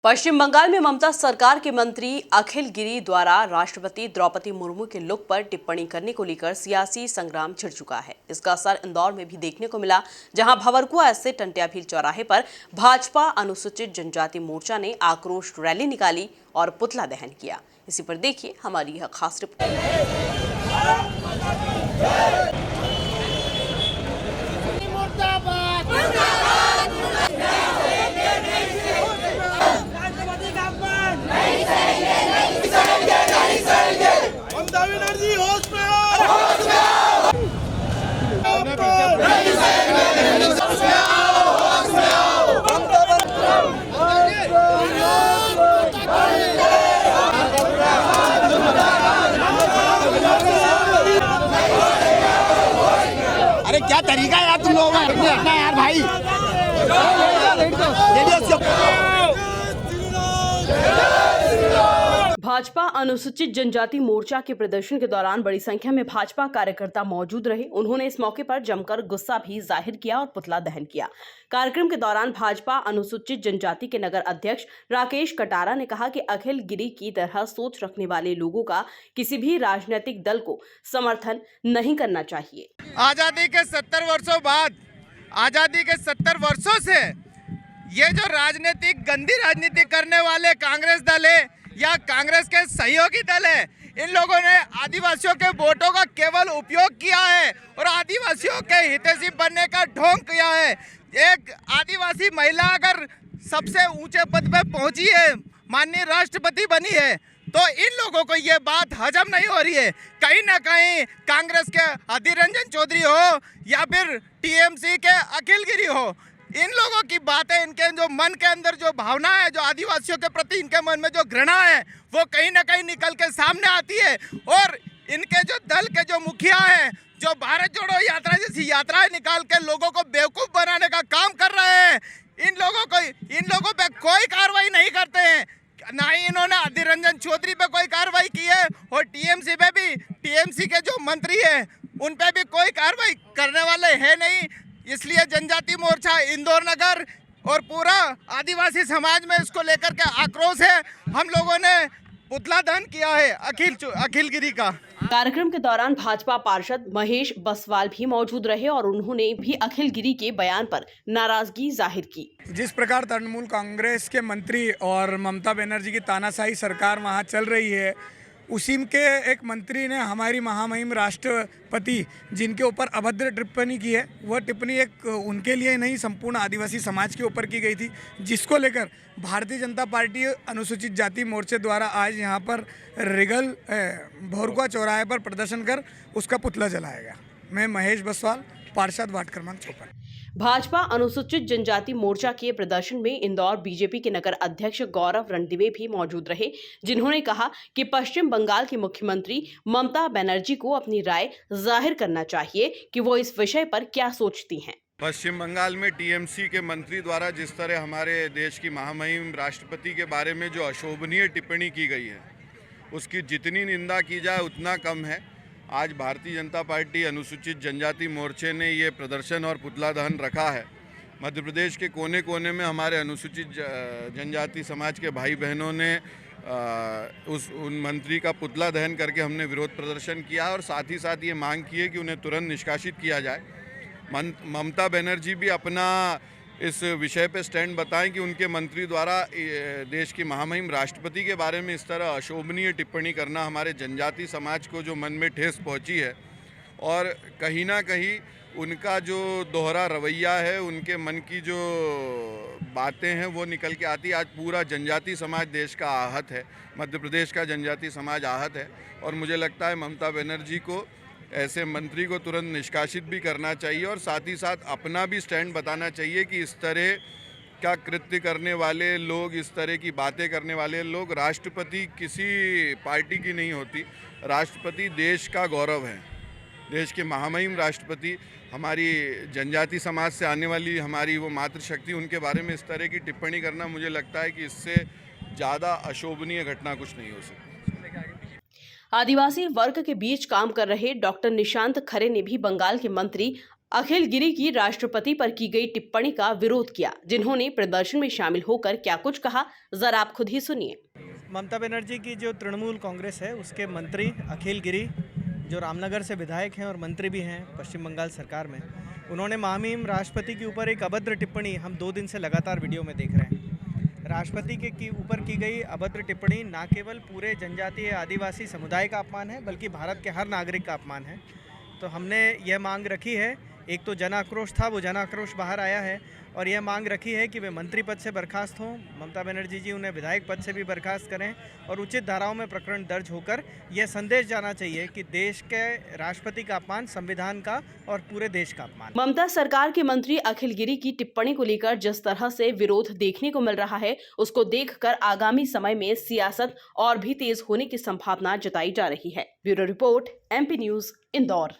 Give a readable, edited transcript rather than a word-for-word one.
पश्चिम बंगाल में ममता सरकार के मंत्री अखिल गिरी द्वारा राष्ट्रपति द्रौपदी मुर्मू के लुक पर टिप्पणी करने को लेकर सियासी संग्राम छिड़ चुका है। इसका असर इंदौर में भी देखने को मिला, जहां भंवरकुआ स्थित टंट्याभील चौराहे पर भाजपा अनुसूचित जनजाति मोर्चा ने आक्रोश रैली निकाली और पुतला दहन किया। इसी पर देखिए हमारी यह खास रिपोर्ट। अरे क्या तरीका है यार तुम लोगों का रखना यार भाई। भाजपा अनुसूचित जनजाति मोर्चा के प्रदर्शन के दौरान बड़ी संख्या में भाजपा कार्यकर्ता मौजूद रहे। उन्होंने इस मौके पर जमकर गुस्सा भी जाहिर किया और पुतला दहन किया। कार्यक्रम के दौरान भाजपा अनुसूचित जनजाति के नगर अध्यक्ष राकेश कटारा ने कहा कि अखिल गिरी की तरह सोच रखने वाले लोगों का किसी भी राजनीतिक दल को समर्थन नहीं करना चाहिए। आजादी के 70 वर्षों बाद, आजादी के 70 वर्षों से ये जो राजनीतिक गंदी राजनीति करने वाले कांग्रेस दल है या कांग्रेस के सहयोगी दल है, इन लोगों ने आदिवासियों के वोटों का केवल उपयोग किया है और आदिवासियों के हितैषी बनने का ढोंग किया है। एक आदिवासी महिला अगर सबसे ऊंचे पद पे पहुंची है, माननीय राष्ट्रपति बनी है, तो इन लोगों को ये बात हजम नहीं हो रही है। कहीं ना कहीं कांग्रेस के अधीर रंजन चौधरी हो या फिर टीएमसी के अखिल गिरी हो, इन लोगों की बातें, इनके जो मन के अंदर जो भावना है, जो आदिवासियों के प्रति इनके मन में जो घृणा है, वो कहीं ना कहीं निकल के सामने आती है। और इनके जो दल के जो मुखिया हैं, जो भारत जोड़ो यात्रा जैसी यात्राएं निकाल के लोगों को बेवकूफ बनाने का काम कर रहे हैं, इन लोगों पे कोई कार्रवाई नहीं करते हैं। ना ही इन्होंने अधीर रंजन चौधरी पे कोई कार्रवाई की है और टीएमसी पे भी, टीएमसी के जो मंत्री हैं उन पे भी कोई कार्रवाई करने वाले हैं नहीं। इसलिए जनजाति मोर्चा इंदौर नगर और पूरा आदिवासी समाज में इसको लेकर के आक्रोश है। हम लोगों ने पुतला दहन किया है अखिल गिरी का। कार्यक्रम के दौरान भाजपा पार्षद महेश बसवाल भी मौजूद रहे और उन्होंने भी अखिल गिरी के बयान पर नाराजगी जाहिर की। जिस प्रकार तृणमूल कांग्रेस के मंत्री और ममता बनर्जी की तानाशाही सरकार वहां चल रही है, उसी के एक मंत्री ने हमारी महामहिम राष्ट्रपति जिनके ऊपर अभद्र टिप्पणी की है, वह टिप्पणी एक उनके लिए नहीं संपूर्ण आदिवासी समाज के ऊपर की गई थी, जिसको लेकर भारतीय जनता पार्टी अनुसूचित जाति मोर्चे द्वारा आज यहाँ पर रिगल भंवरकुआ चौराहे पर प्रदर्शन कर उसका पुतला जलाएगा। मैं महेश बसवाल, पार्षद वार्ड क्रमांक 54। भाजपा अनुसूचित जनजाति मोर्चा के प्रदर्शन में इंदौर बीजेपी के नगर अध्यक्ष गौरव रणदिवे भी मौजूद रहे, जिन्होंने कहा कि पश्चिम बंगाल की मुख्यमंत्री ममता बनर्जी को अपनी राय जाहिर करना चाहिए कि वो इस विषय पर क्या सोचती हैं। पश्चिम बंगाल में टीएमसी के मंत्री द्वारा जिस तरह हमारे देश की महामहिम राष्ट्रपति के बारे में जो अशोभनीय टिप्पणी की गई है, उसकी जितनी निंदा की जाए उतना कम है। आज भारतीय जनता पार्टी अनुसूचित जनजाति मोर्चे ने ये प्रदर्शन और पुतला दहन रखा है। मध्य प्रदेश के कोने कोने में हमारे अनुसूचित जनजाति समाज के भाई बहनों ने उन मंत्री का पुतला दहन करके हमने विरोध प्रदर्शन किया और साथ ही साथ ये मांग की है कि उन्हें तुरंत निष्कासित किया जाए। ममता बनर्जी भी अपना इस विषय पे स्टैंड बताएं कि उनके मंत्री द्वारा देश की महामहिम राष्ट्रपति के बारे में इस तरह अशोभनीय टिप्पणी करना हमारे जनजाति समाज को जो मन में ठेस पहुंची है और कहीं ना कहीं उनका जो दोहरा रवैया है, उनके मन की जो बातें हैं वो निकल के आती। आज पूरा जनजाति समाज देश का आहत है, मध्य प्रदेश का जनजाति समाज आहत है और मुझे लगता है ममता बनर्जी को ऐसे मंत्री को तुरंत निष्कासित भी करना चाहिए और साथ ही साथ अपना भी स्टैंड बताना चाहिए कि इस तरह का कृत्य करने वाले लोग, इस तरह की बातें करने वाले लोग, राष्ट्रपति किसी पार्टी की नहीं होती। राष्ट्रपति देश का गौरव है। देश के महामहिम राष्ट्रपति हमारी जनजाति समाज से आने वाली हमारी वो मातृशक्ति, उनके बारे में इस तरह की टिप्पणी करना, मुझे लगता है कि इससे ज़्यादा अशोभनीय घटना कुछ नहीं हो सकती। आदिवासी वर्ग के बीच काम कर रहे डॉक्टर निशांत खरे ने भी बंगाल के मंत्री अखिल गिरी की राष्ट्रपति पर की गई टिप्पणी का विरोध किया। जिन्होंने प्रदर्शन में शामिल होकर क्या कुछ कहा, जरा आप खुद ही सुनिए। ममता बनर्जी की जो तृणमूल कांग्रेस है उसके मंत्री अखिल गिरी, जो रामनगर से विधायक हैं और मंत्री भी हैं पश्चिम बंगाल सरकार में, उन्होंने महामहिम राष्ट्रपति के ऊपर एक अभद्र टिप्पणी हम 2 दिन से लगातार वीडियो में देख रहे हैं। राष्ट्रपति के ऊपर की गई अभद्र टिप्पणी न केवल पूरे जनजातीय आदिवासी समुदाय का अपमान है, बल्कि भारत के हर नागरिक का अपमान है। तो हमने यह मांग रखी है, एक तो जन आक्रोश था, वो जन आक्रोश बाहर आया है, और यह मांग रखी है कि वे मंत्री पद से बर्खास्त हों, ममता बनर्जी जी उन्हें विधायक पद से भी बर्खास्त करें, और उचित धाराओं में प्रकरण दर्ज होकर यह संदेश जाना चाहिए कि देश के राष्ट्रपति का अपमान संविधान का और पूरे देश का अपमान। ममता सरकार के मंत्री अखिल गिरी की टिप्पणी को लेकर जिस तरह से विरोध देखने को मिल रहा है, उसको देखकर आगामी समय में सियासत और भी तेज होने की संभावना जताई जा रही है। Bureau report, MP news, Indore.